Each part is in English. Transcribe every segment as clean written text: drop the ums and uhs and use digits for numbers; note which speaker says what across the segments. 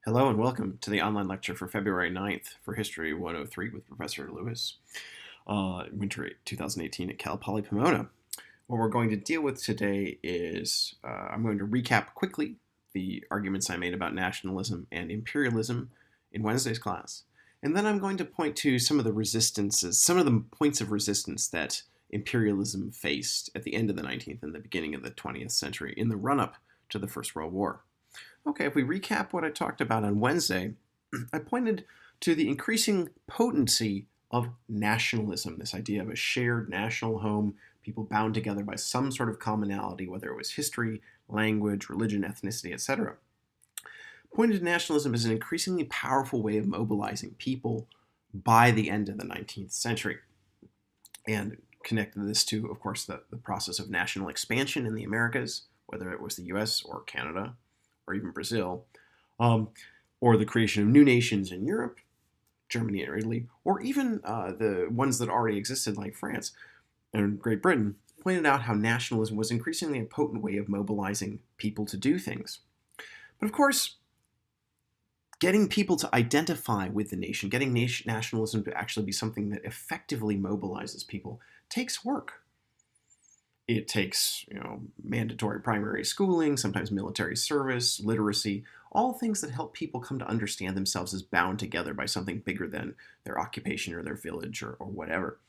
Speaker 1: Hello and welcome to the online lecture for February 9th for History 103 with Professor Lewis, winter 2018 at Cal Poly Pomona. What we're going to deal with today is I'm going to recap quickly the arguments I made about nationalism and imperialism in Wednesday's class. And then I'm going to point to some of the resistances, some of the points of resistance that imperialism faced at the end of the 19th and the beginning of the 20th century in the run-up to the First World War. Okay, if we recap what I talked about on Wednesday, I pointed to the increasing potency of nationalism, this idea of a shared national home, people bound together by some sort of commonality, whether it was history, language, religion, ethnicity, etc. Pointed to nationalism as an increasingly powerful way of mobilizing people by the end of the 19th century. And connected this to, of course, the process of national expansion in the Americas, whether it was the US or Canada, or even Brazil, or the creation of new nations in Europe, Germany and Italy, or even the ones that already existed like France and Great Britain, pointed out how nationalism was increasingly a potent way of mobilizing people to do things. But of course, getting people to identify with the nation, getting nationalism to actually be something that effectively mobilizes people, takes work. It takes, mandatory primary schooling, sometimes military service, literacy, all things that help people come to understand themselves as bound together by something bigger than their occupation or their village or whatever.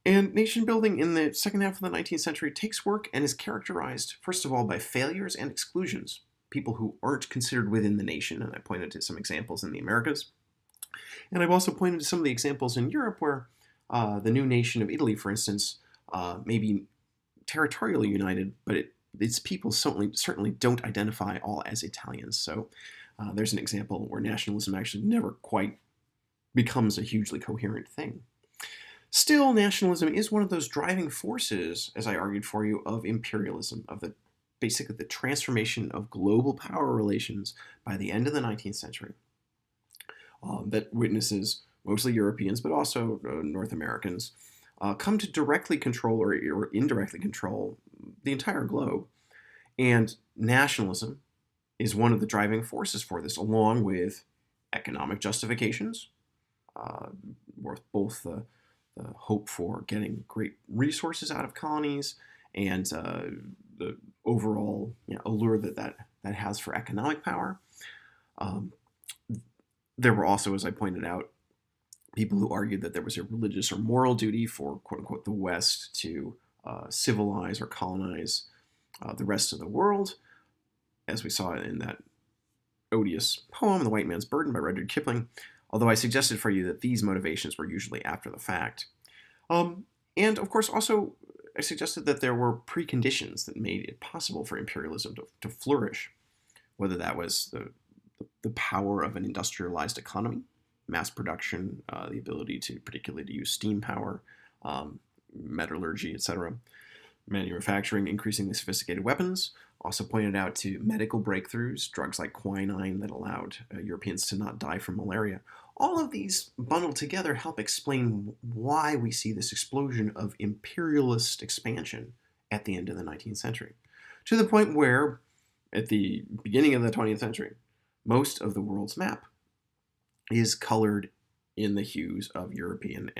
Speaker 1: And nation building in the second half of the 19th century takes work and is characterized, first of all, by failures and exclusions, people who aren't considered within the nation, and I pointed to some examples in the Americas. And I've also pointed to some of the examples in Europe where the new nation of Italy, for instance, maybe territorially united, but its people certainly don't identify all as Italians. So there's an example where nationalism actually never quite becomes a hugely coherent thing. Still, nationalism is one of those driving forces, as I argued for you, of imperialism, of basically the transformation of global power relations by the end of the 19th century that witnesses mostly Europeans, but also North Americans, come to directly control or indirectly control the entire globe. And nationalism is one of the driving forces for this, along with economic justifications, both the hope for getting great resources out of colonies and the overall allure that has for economic power. There were also, as I pointed out, people who argued that there was a religious or moral duty for, quote unquote, the West to civilize or colonize the rest of the world, as we saw in that odious poem, The White Man's Burden by Rudyard Kipling, although I suggested for you that these motivations were usually after the fact. And of course, also, I suggested that there were preconditions that made it possible for imperialism to flourish, whether that was the power of an industrialized economy, mass production, the ability to particularly to use steam power, metallurgy, etc., manufacturing increasingly sophisticated weapons. Also pointed out to medical breakthroughs, drugs like quinine that allowed Europeans to not die from malaria. All of these bundled together help explain why we see this explosion of imperialist expansion at the end of the 19th century, to the point where, at the beginning of the 20th century, most of the world's map is colored in the hues of European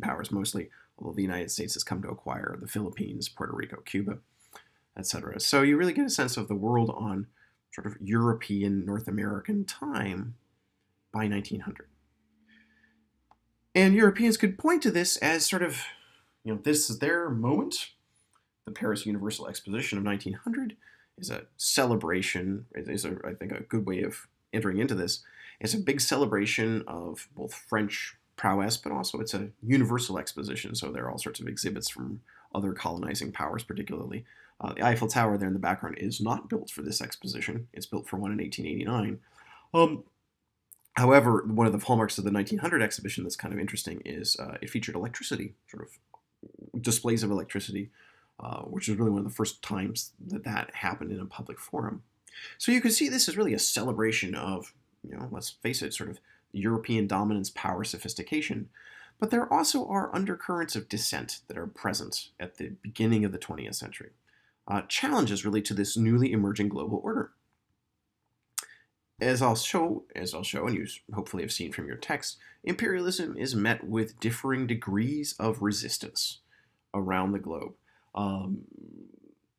Speaker 1: powers mostly, although the United States has come to acquire the Philippines, Puerto Rico, Cuba, etc. So you really get a sense of the world on sort of European, North American time by 1900. And Europeans could point to this as sort of, this is their moment. The Paris Universal Exposition of 1900 is a celebration, I think, a good way of entering into this. It's a big celebration of both French prowess, but also it's a universal exposition, so there are all sorts of exhibits from other colonizing powers, particularly. The Eiffel Tower there in the background is not built for this exposition. It's built for one in 1889. However, one of the hallmarks of the 1900 exhibition that's kind of interesting is it featured electricity, sort of displays of electricity, which is really one of the first times that happened in a public forum. So you can see this is really a celebration of, let's face it, sort of European dominance, power, sophistication. But there also are undercurrents of dissent that are present at the beginning of the 20th century. Challenges really to this newly emerging global order. as I'll show, and you hopefully have seen from your text, imperialism is met with differing degrees of resistance around the globe. Um,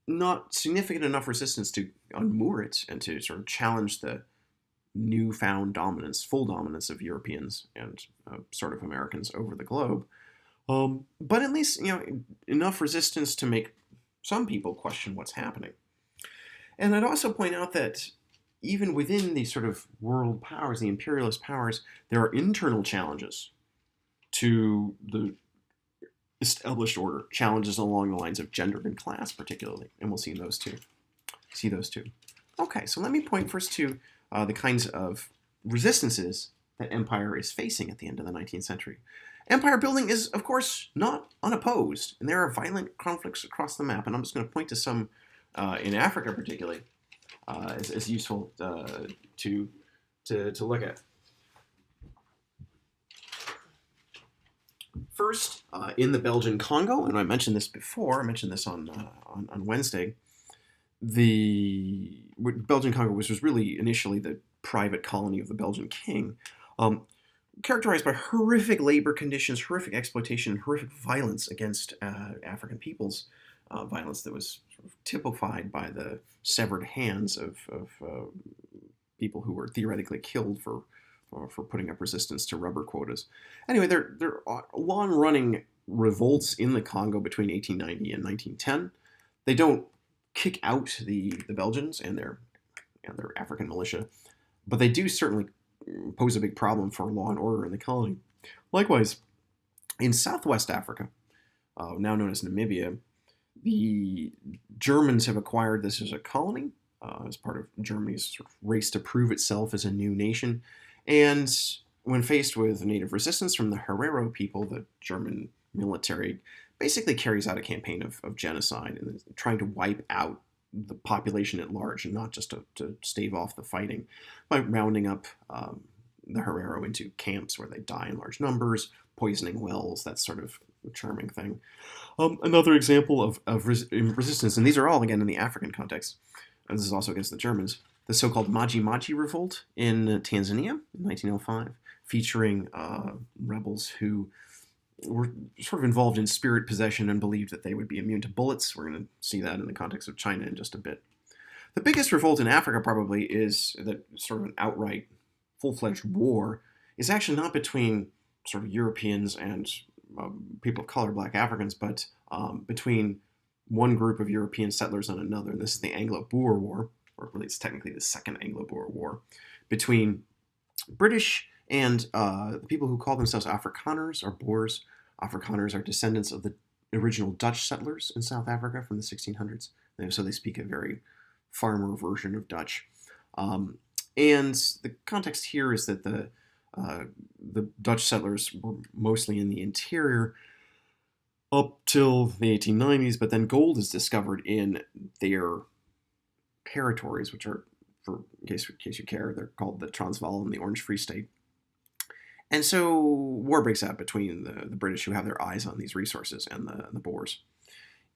Speaker 1: Not significant enough resistance to unmoor it and to sort of challenge the newfound dominance, full dominance of Europeans and sort of Americans over the globe. But at least, enough resistance to make some people question what's happening. And I'd also point out that even within these sort of world powers, the imperialist powers, there are internal challenges to the established order, challenges along the lines of gender and class, particularly, and we'll see those two. Okay, so let me point first to the kinds of resistances that empire is facing at the end of the 19th century. Empire building is, of course, not unopposed, and there are violent conflicts across the map, and I'm just going to point to some in Africa, particularly, as useful to look at. First, in the Belgian Congo, and I mentioned this before, I mentioned this on Wednesday, the Belgian Congo, which was really initially the private colony of the Belgian king, characterized by horrific labor conditions, horrific exploitation, horrific violence against African peoples, violence that was sort of typified by the severed hands of people who were theoretically killed for putting up resistance to rubber quotas. Anyway, there are long-running revolts in the Congo between 1890 and 1910. They don't kick out the Belgians and their African militia, but they do certainly pose a big problem for law and order in the colony. Likewise, in Southwest Africa, now known as Namibia, the Germans have acquired this as a colony, as part of Germany's sort of race to prove itself as a new nation. And when faced with native resistance from the Herero people, the German military basically carries out a campaign of genocide and trying to wipe out the population at large, and not just to stave off the fighting, by rounding up the Herero into camps where they die in large numbers, poisoning wells, that sort of charming thing. Another example of resistance, and these are all, again, in the African context, and this is also against the Germans, the so-called Maji Maji Revolt in Tanzania in 1905, featuring rebels who were sort of involved in spirit possession and believed that they would be immune to bullets. We're going to see that in the context of China in just a bit. The biggest revolt in Africa probably is that sort of an outright full-fledged war is actually not between sort of Europeans and people of color, black Africans, but between one group of European settlers and another. This is the Anglo-Boer War, or really it's technically the Second Anglo-Boer War, between British and the people who call themselves Afrikaners or Boers. Afrikaners are descendants of the original Dutch settlers in South Africa from the 1600s. So they speak a very farmer version of Dutch. And the context here is that the Dutch settlers were mostly in the interior up till the 1890s, but then gold is discovered in their territories, which are, in case you care, they're called the Transvaal and the Orange Free State. And so war breaks out between the British, who have their eyes on these resources, and the Boers.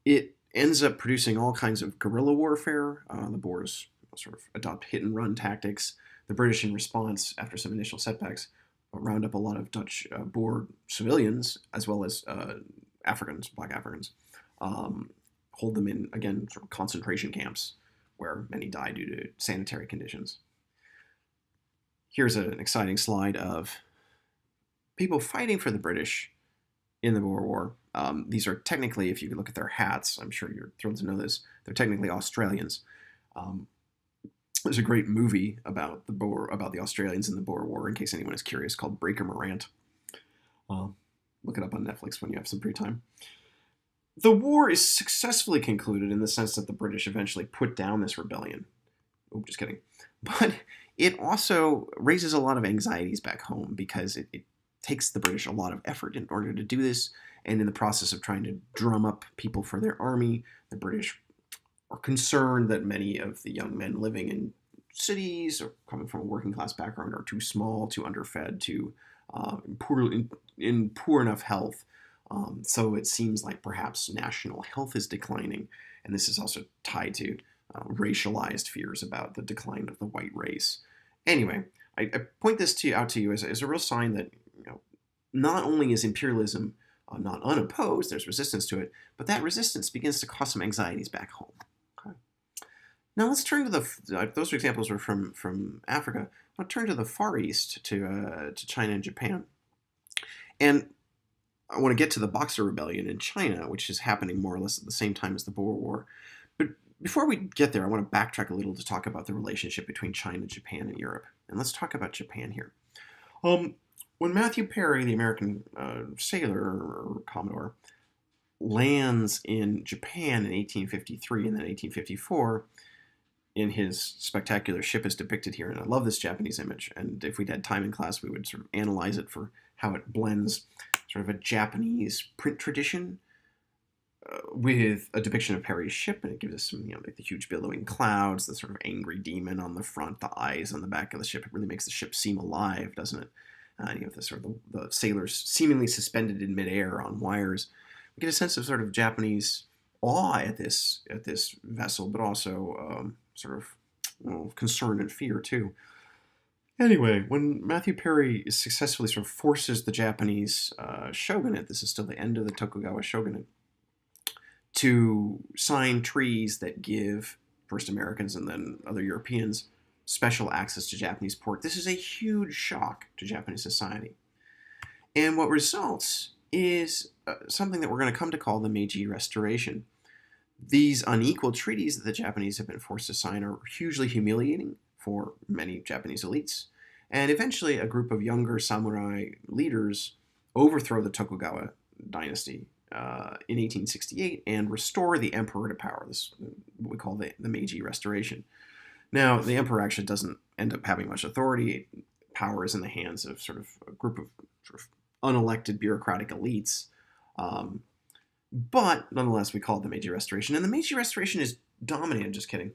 Speaker 1: It ends up producing all kinds of guerrilla warfare. The Boers sort of adopt hit-and-run tactics. The British, in response, after some initial setbacks, round up a lot of Dutch Boer civilians, as well as Africans, black Africans, hold them in, again, sort of concentration camps, where many die due to sanitary conditions. Here's an exciting slide of people fighting for the British in the Boer War. These are technically, if you look at their hats, I'm sure you're thrilled to know this, they're technically Australians. There's a great movie about the Australians in the Boer War, in case anyone is curious, called Breaker Morant. Look it up on Netflix when you have some free time. The war is successfully concluded in the sense that the British eventually put down this rebellion. Oh, just kidding. But it also raises a lot of anxieties back home, because it takes the British a lot of effort in order to do this, and in the process of trying to drum up people for their army, the British are concerned that many of the young men living in cities or coming from a working class background are too small, too underfed, too in poor enough health. So it seems like perhaps national health is declining, and this is also tied to racialized fears about the decline of the white race. Anyway, I point this out to you as a real sign that not only is imperialism not unopposed, there's resistance to it, but that resistance begins to cause some anxieties back home. Okay. Now let's turn to those examples were from Africa. I'll turn to the Far East, to China and Japan. And I want to get to the Boxer Rebellion in China, which is happening more or less at the same time as the Boer War. But before we get there, I want to backtrack a little to talk about the relationship between China, Japan, and Europe. And let's talk about Japan here. When Matthew Perry, the American sailor or Commodore, lands in Japan in 1853 and then 1854, in his spectacular ship as depicted here, and I love this Japanese image, and if we'd had time in class, we would sort of analyze it for how it blends sort of a Japanese print tradition with a depiction of Perry's ship, and it gives us some, like the huge billowing clouds, the sort of angry demon on the front, the eyes on the back of the ship. It really makes the ship seem alive, doesn't it? You have the sort of the sailors seemingly suspended in midair on wires. We get a sense of sort of Japanese awe at this vessel, but also sort of concern and fear too. Anyway, when Matthew Perry successfully sort of forces the Japanese shogunate, this is still the end of the Tokugawa shogunate, to sign treaties that give first Americans and then other Europeans special access to Japanese port, this is a huge shock to Japanese society. And what results is something that we're going to come to call the Meiji Restoration. These unequal treaties that the Japanese have been forced to sign are hugely humiliating for many Japanese elites. And eventually a group of younger samurai leaders overthrow the Tokugawa dynasty in 1868 and restore the emperor to power. This is what we call the Meiji Restoration. Now, the emperor actually doesn't end up having much authority. Power is in the hands of sort of a group of sort of unelected bureaucratic elites. But nonetheless, we call it the Meiji Restoration. And the Meiji Restoration is dominated, just kidding,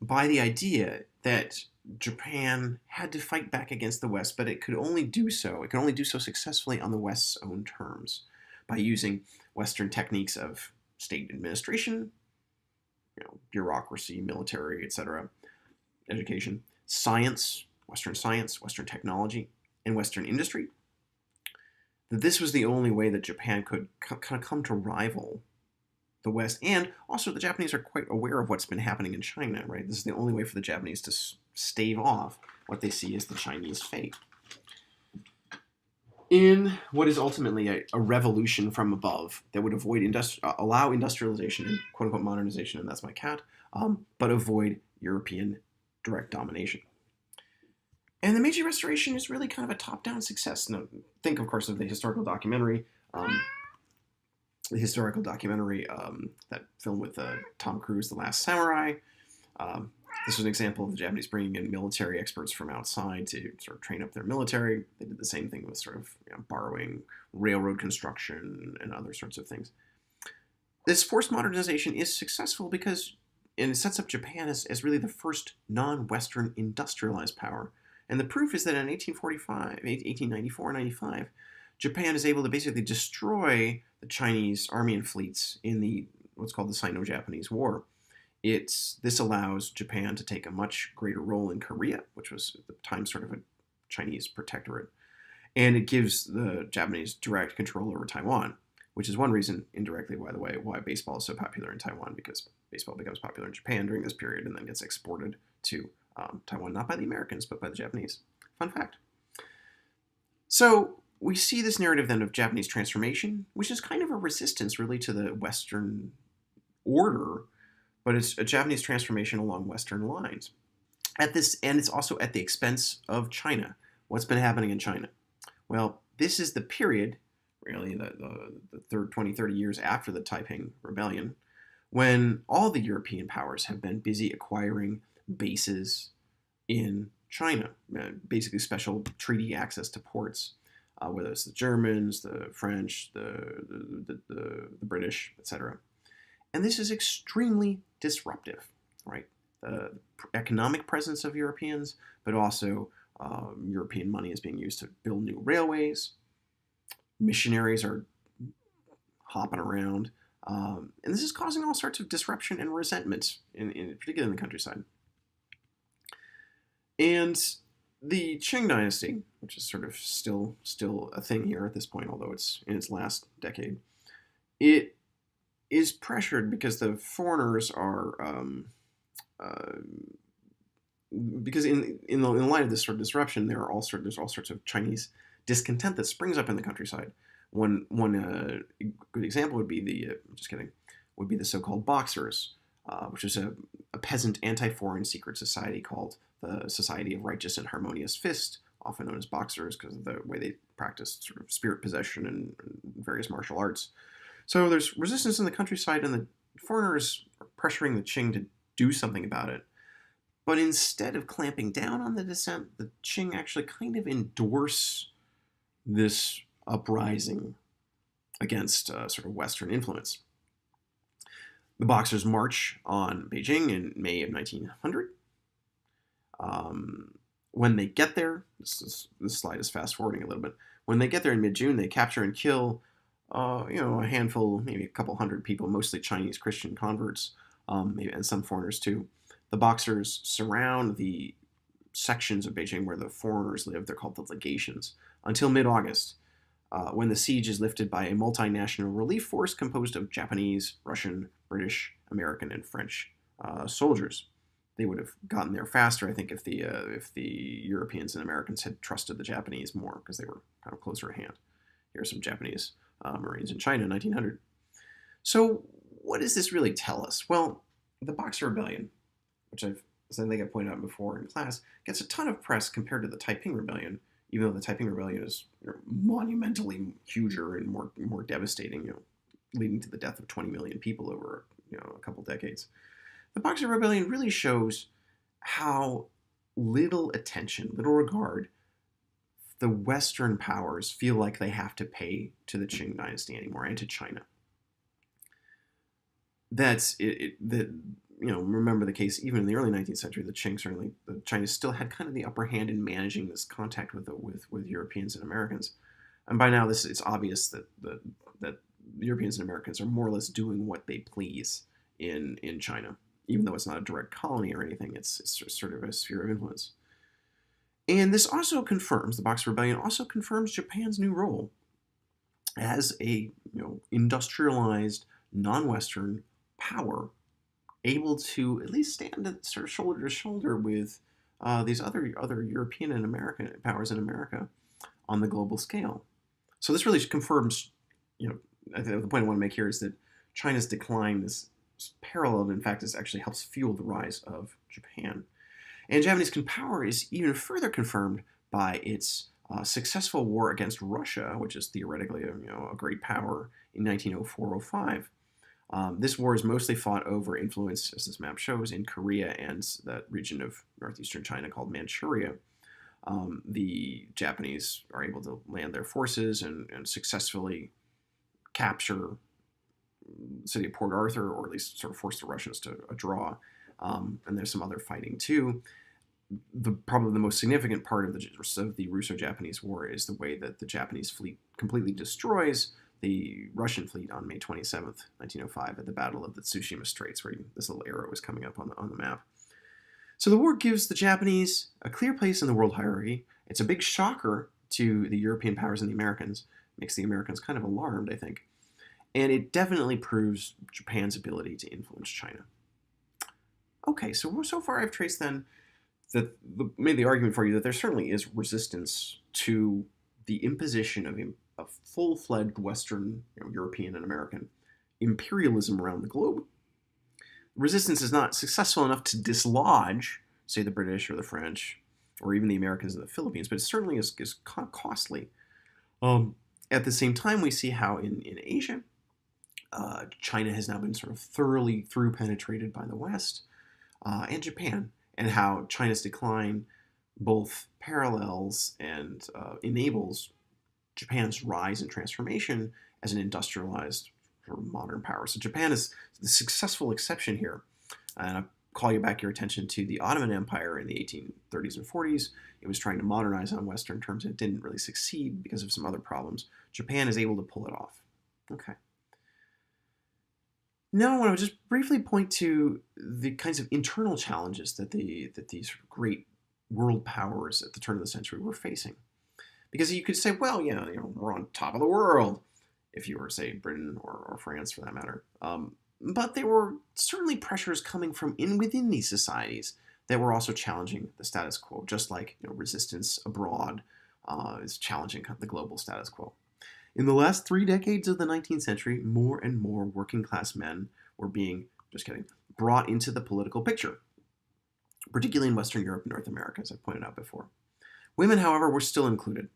Speaker 1: by the idea that Japan had to fight back against the West, but it could only do so successfully on the West's own terms, by using Western techniques of state administration, bureaucracy, military, etc., education, science, Western technology, and Western industry. That this was the only way that Japan could kind of come to rival the West. And also the Japanese are quite aware of what's been happening in China, right? This is the only way for the Japanese to stave off what they see as the Chinese fate. In what is ultimately a revolution from above that would allow industrialization and quote-unquote modernization, and that's my cat, but avoid European direct domination. And the Meiji Restoration is really kind of a top-down success. Now, think, of course, of the historical documentary, that film with Tom Cruise, The Last Samurai. This was an example of the Japanese bringing in military experts from outside to sort of train up their military. They did the same thing with sort of borrowing railroad construction and other sorts of things. This forced modernization is successful because it sets up Japan as really the first non-Western industrialized power. And the proof is that in 1894-95, Japan is able to basically destroy the Chinese army and fleets in what's called the Sino-Japanese War. This allows Japan to take a much greater role in Korea, which was at the time sort of a Chinese protectorate. And it gives the Japanese direct control over Taiwan, which is one reason, indirectly, by the way, why baseball is so popular in Taiwan, because baseball becomes popular in Japan during this period and then gets exported to Taiwan, not by the Americans, but by the Japanese. Fun fact. So we see this narrative then of Japanese transformation, which is kind of a resistance really to the Western order, but it's a Japanese transformation along Western lines. And it's also at the expense of China. What's been happening in China? Well, this is the period, really, the 20, 30 years after the Taiping Rebellion, when all the European powers have been busy acquiring bases in China, basically special treaty access to ports, whether it's the Germans, the French, the British, etc. And this is extremely disruptive, right? The economic presence of Europeans, but also European money is being used to build new railways. Missionaries are hopping around. And this is causing all sorts of disruption and resentment, particularly in the countryside. And The Qing dynasty, which is sort of still a thing here at this point, although it's in its last decade, it is pressured because the foreigners are uh, because in the light of this sort of disruption, there's all sorts of Chinese discontent that springs up in the countryside. One good example would be just kidding, would be the so-called Boxers, which is a peasant anti-foreign secret society called the Society of Righteous and Harmonious Fist, often known as Boxers because of the way they practice sort of spirit possession and various martial arts. So there's resistance in the countryside, and the foreigners are pressuring the Qing to do something about it. But instead of clamping down on the dissent, the Qing actually kind of endorse this uprising against sort of Western influence. The Boxers march on Beijing in May of 1900. When they get there, this slide is fast forwarding a little bit. When they get there in mid-June, they capture and kill, a handful, maybe a couple hundred people, mostly Chinese Christian converts, and some foreigners too. The Boxers surround the sections of Beijing where the foreigners live. They're called the legations until mid-August, when the siege is lifted by a multinational relief force composed of Japanese, Russian, British, American, and French soldiers. They would have gotten there faster, I think, if the Europeans and Americans had trusted the Japanese more, because they were kind of closer at hand. Here are some Japanese Marines in China in 1900. So what does this really tell us? Well, the Boxer Rebellion, which I think I pointed out before in class, gets a ton of press compared to the Taiping Rebellion, even though the Taiping Rebellion is monumentally huger and more devastating, leading to the death of 20 million people over a couple decades. The Boxer Rebellion really shows how little attention, little regard the Western powers feel like they have to pay to the Qing dynasty anymore and to China. That's it. Remember the case even in the early 19th century. The China still had kind of the upper hand in managing this contact with Europeans and Americans, and by now it's obvious that the Europeans and Americans are more or less doing what they please in China, even though it's not a direct colony or anything. It's sort of a sphere of influence. And this also confirms, the Boxer Rebellion also confirms Japan's new role as a industrialized, non-Western power, able to at least stand at sort of shoulder to shoulder with these other European and American powers in America on the global scale. So this really confirms, I think the point I want to make here is that China's decline is paralleled, in fact, this actually helps fuel the rise of Japan. And Japanese power is even further confirmed by its successful war against Russia, which is theoretically a great power in 1904-05. This war is mostly fought over influence, as this map shows, in Korea and that region of northeastern China called Manchuria. The Japanese are able to land their forces and successfully capture the city of Port Arthur, or at least sort of force the Russians to a draw. And there's some other fighting too. Probably the most significant part of the Russo-Japanese War is the way that the Japanese fleet completely destroys the Russian fleet on May 27th, 1905, at the Battle of the Tsushima Straits, where this little arrow is coming up on the map. So the war gives the Japanese a clear place in the world hierarchy. It's a big shocker to the European powers and the Americans. Makes the Americans kind of alarmed, I think. And it definitely proves Japan's ability to influence China. Okay, so far I've traced then made the argument for you that there certainly is resistance to the imposition of a full-fledged Western, European and American imperialism around the globe. Resistance is not successful enough to dislodge, say, the British or the French, or even the Americans in the Philippines, but it certainly is costly. At the same time, we see how in Asia, China has now been sort of thoroughly penetrated by the West, and Japan, and how China's decline both parallels and enables Japan's rise and transformation as an industrialized sort of modern power. So Japan is the successful exception here. And I call you back your attention to the Ottoman Empire in the 1830s and 40s. It was trying to modernize on Western terms, and it didn't really succeed because of some other problems. Japan is able to pull it off. Okay. Now I want to just briefly point to the kinds of internal challenges that these great world powers at the turn of the century were facing. Because you could say, well, we're on top of the world, if you were, say, Britain or France for that matter. But there were certainly pressures coming from within these societies that were also challenging the status quo, just like resistance abroad is challenging the global status quo. In the last 3 decades of the 19th century, more and more working class men were being, brought into the political picture, particularly in Western Europe and North America, as I pointed out before. Women, however, were still included.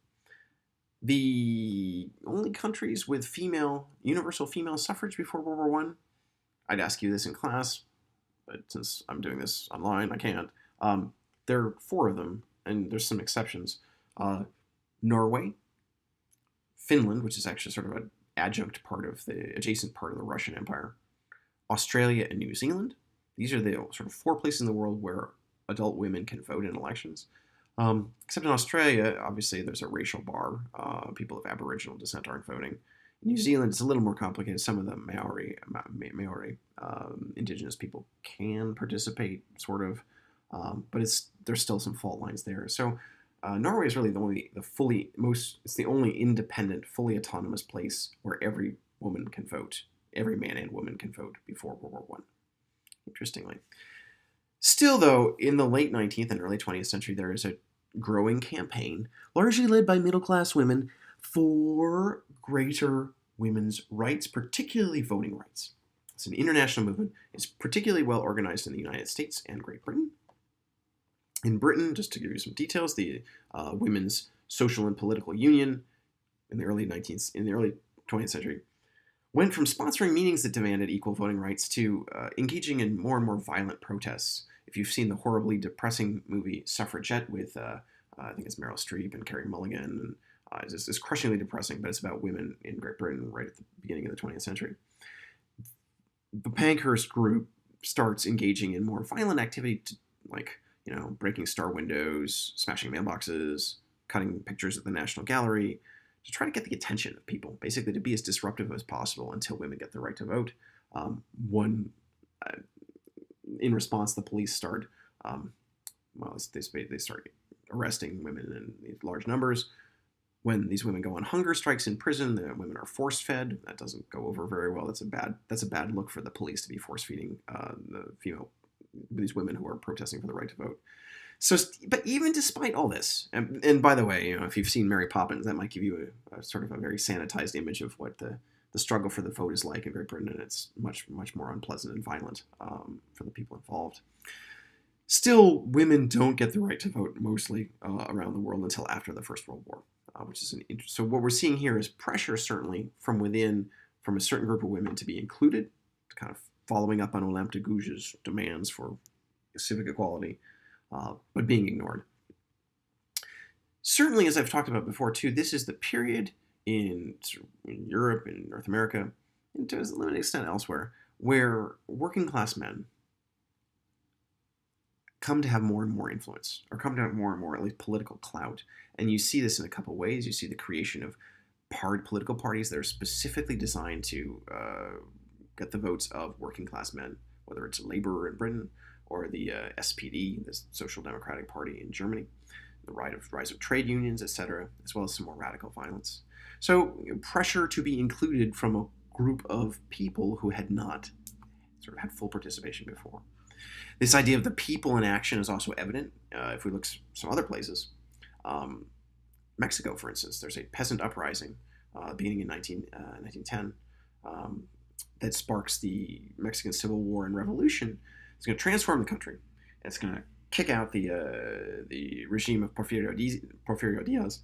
Speaker 1: The only countries with universal female suffrage before World War I, I'd ask you this in class, but since I'm doing this online, I can't. There are 4 of them, and there's some exceptions. Norway, Finland, which is actually sort of an adjunct adjacent part of the Russian Empire, Australia and New Zealand. These are the sort of 4 places in the world where adult women can vote in elections. Except in Australia, obviously, there's a racial bar. People of Aboriginal descent aren't voting. In New Zealand, it's a little more complicated. Some of the Maori indigenous people can participate, sort of, but there's still some fault lines there. So Norway is really it's the only independent, fully autonomous place where every woman can vote. Every man and woman can vote before World War I. Interestingly. Still, though, in the late 19th and early 20th century, there is a growing campaign, largely led by middle-class women, for greater women's rights, particularly voting rights. It's an international movement. It's particularly well organized in the United States and Great Britain. In Britain, just to give you some details, the Women's Social and Political Union in the early 20th century went from sponsoring meetings that demanded equal voting rights to engaging in more and more violent protests. If you've seen the horribly depressing movie Suffragette with, I think it's Meryl Streep and Carey Mulligan, and it's crushingly depressing, but it's about women in Great Britain right at the beginning of the 20th century. The Pankhurst group starts engaging in more violent activity, breaking star windows, smashing mailboxes, cutting pictures at the National Gallery, to try to get the attention of people, basically to be as disruptive as possible until women get the right to vote. In response, the police start they start arresting women in large numbers. When these women go on hunger strikes in prison, the women are force fed. That doesn't go over very well. That's a bad look for the police to be force feeding these women who are protesting for the right to vote. So, but even despite all this, and by the way, if you've seen Mary Poppins, that might give you a sort of a very sanitized image of what the struggle for the vote is like in Great Britain, and it's much, much more unpleasant and violent for the people involved. Still, women don't get the right to vote mostly around the world until after the First World War, which is so what we're seeing here is pressure, certainly from within, from a certain group of women to be included, kind of following up on Olympe de Gouges' demands for civic equality, but being ignored. Certainly, as I've talked about before, too, this is the period in Europe and North America, and to a limited extent elsewhere, where working class men come to have more and more influence, or come to have more and more, at least, political clout. And you see this in a couple of ways. You see the creation of political parties that are specifically designed to get the votes of working class men, whether it's Labour in Britain or the SPD, the Social Democratic Party in Germany, the rise of trade unions, etc., as well as some more radical violence. So pressure to be included from a group of people who had not sort of had full participation before. This idea of the people in action is also evident if we look some other places. Mexico, for instance, there's a peasant uprising beginning in 1910 that sparks the Mexican Civil War and Revolution. It's going to transform the country. It's going to kick out the regime of Porfirio Diaz.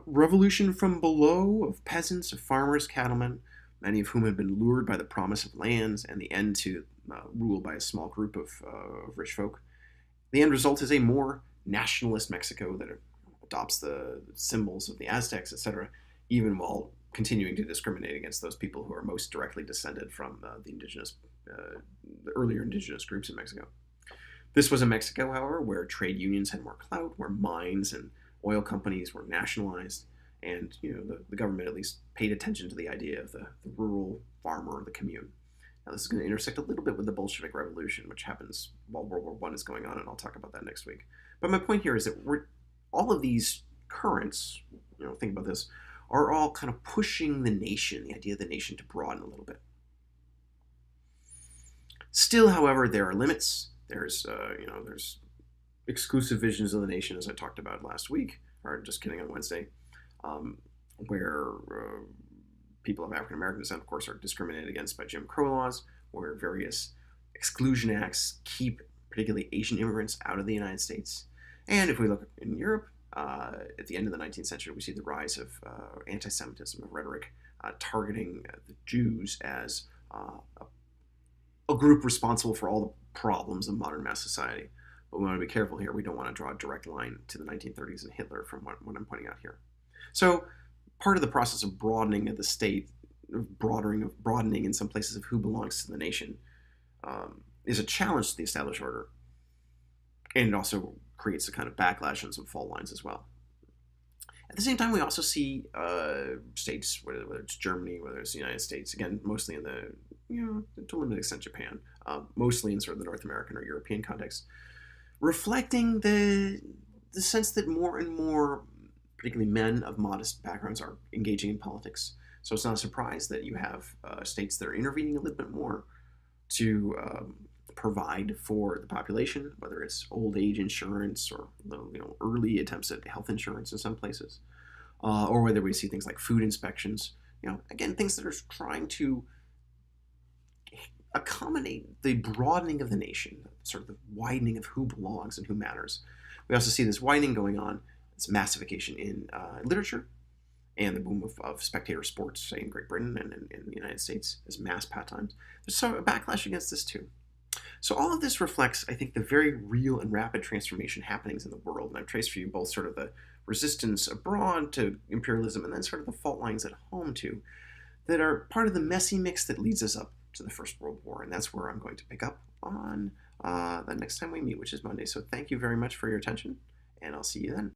Speaker 1: Revolution from below of peasants, of farmers, cattlemen, many of whom had been lured by the promise of lands and the end to rule by a small group of rich folk. The end result is a more nationalist Mexico that adopts the symbols of the Aztecs, etc., even while continuing to discriminate against those people who are most directly descended from the earlier indigenous groups in Mexico. This was a Mexico, however, where trade unions had more clout, where mines and oil companies were nationalized, and the government at least paid attention to the idea of the rural farmer or the commune. Now, this is going to intersect a little bit with the Bolshevik Revolution, which happens while World War I is going on, and I'll talk about that next week. But my point here is that all of these currents, think about this, are all kind of pushing the nation, the idea of the nation, to broaden a little bit. Still, however, there are limits. There's exclusive visions of the nation, as I talked about last week, or just kidding, on Wednesday, where people of African American descent, of course, are discriminated against by Jim Crow laws, where various exclusion acts keep particularly Asian immigrants out of the United States. And if we look in Europe, at the end of the 19th century, we see the rise of anti-Semitism, of rhetoric targeting the Jews as a group responsible for all the problems of modern mass society. But we want to be careful here. We don't want to draw a direct line to the 1930s and Hitler from what I'm pointing out here. So part of the process of broadening of the state, broadening in some places of who belongs to the nation, is a challenge to the established order. And it also creates a kind of backlash and some fault lines as well. At the same time, we also see states, whether it's Germany, whether it's the United States, again, mostly in the, to a limited extent Japan, mostly in sort of the North American or European context, reflecting the sense that more and more, particularly men of modest backgrounds, are engaging in politics. So it's not a surprise that you have states that are intervening a little bit more to provide for the population, whether it's old age insurance or early attempts at health insurance in some places, or whether we see things like food inspections. Again, things that are trying to accommodate the broadening of the nation, sort of the widening of who belongs and who matters. We also see this widening going on, this massification in literature, and the boom of spectator sports, say in Great Britain and in the United States, as mass pastimes. There's a backlash against this too. So all of this reflects, I think, the very real and rapid transformation happenings in the world. And I've traced for you both sort of the resistance abroad to imperialism and then sort of the fault lines at home too, that are part of the messy mix that leads us up to the First World War. And that's where I'm going to pick up on the next time we meet, which is Monday. So thank you very much for your attention, and I'll see you then.